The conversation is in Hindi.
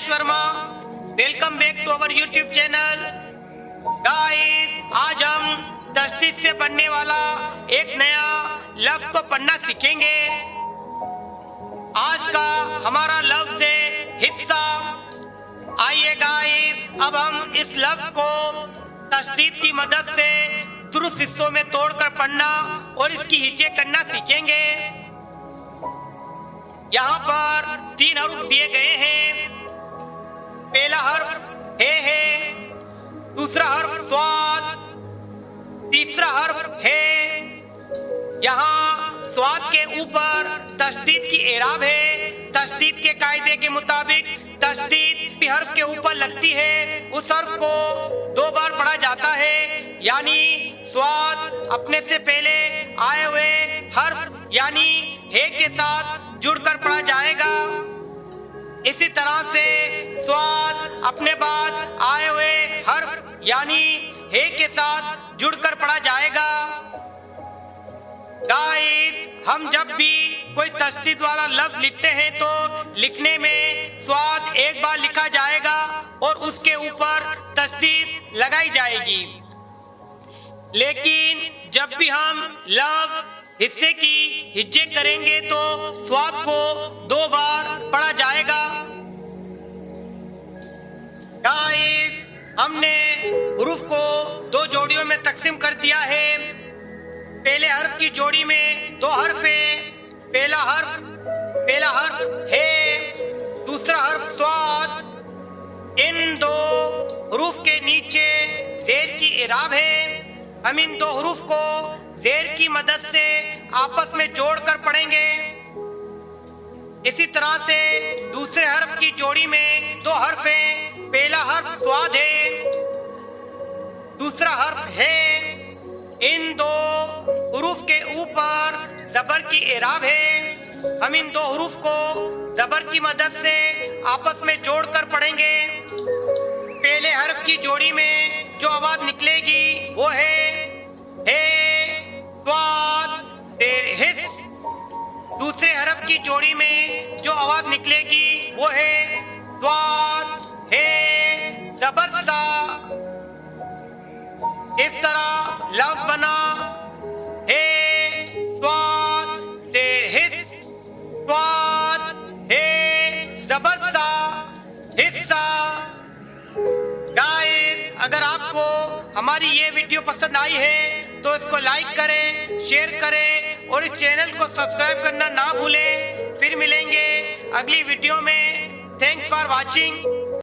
Rajesh Verma. Welcome back to our YouTube channel. Guys, आज हम तस्दीद से बनने वाला एक नया लफ्ज को पढ़ना सीखेंगे। आज का हमारा लफ्ज है हिस्सा। आइए गाइस, अब हम इस लफ्ज को तस्दीद की मदद से दुरुस्त हिस्सों में तोड़कर पढ़ना और इसकी हिज्जे करना सीखेंगे। यहाँ पर 3 हर्फ दिए गए हैं। पहला हर्फ है, दूसरा हर्फ स्वाद, तीसरा हर्फ है। यहाँ स्वाद के ऊपर तस्दीद की एराब है। तस्दीद के कायदे के मुताबिक तस्दीद भी हर्फ के ऊपर लगती है। उस हर्फ को 2 बार पढ़ा जाता है, यानी स्वाद अपने से पहले आए हुए हर्फ यानी हे के साथ जुड़कर पढ़ा जाएगा। इसी तरह से स्वाद अपने बाद आए हुए हर्फ यानी हे के साथ जुड़कर पढ़ा जाएगा। गाइस, हम जब भी कोई तस्दीद वाला लफ्ज लिखते हैं तो लिखने में स्वाद एक बार लिखा जाएगा और उसके ऊपर तस्दीद लगाई जाएगी। लेकिन जब भी हम लफ्ज हिस्से की हिज्जे करेंगे तो स्वाद को 2 बार पढ़ा जाएगा। गाइस, हमने हुरूफ को 2 जोड़ियों में तकसीम कर दिया है। पहले हर्फ की जोड़ी में 2 हर्फ है। पहला हर्फ है, दूसरा हर्फ स्वाद। इन 2 हुरूफ के नीचे ज़ेर की इराब है। हम इन 2 हुरूफ को ज़ेर की मदद से आपस में जोड़कर पढ़ेंगे। इसी तरह से दूसरे हर्फ की जोड़ी में 2 हर्फ हैं। पहला हर्फ स्वाद है, दूसरा हर्फ है। इन 2 हुरूफ के ऊपर ज़बर की एराब है। हम इन 2 हुरूफ को ज़बर की मदद से आपस में जोड़कर पढ़ेंगे। पहले हर्फ की जोड़ी में जो आवाज निकलेगी वो है स्वाद देर हिस। दूसरे हर्फ की जोड़ी में जो आवाज निकलेगी वो है स्वाद है ज़बर सा। इस तरह लफ्ज बना है स्वाद देर हिस, स्वाद है ज़बर सा हिस्सा। गाइस, अगर आपको हमारी ये वीडियो पसंद आई है तो इसको लाइक करें, शेयर करें और इस चैनल को सब्सक्राइब करना ना भूलें। फिर मिलेंगे अगली वीडियो में। Thanks for watching.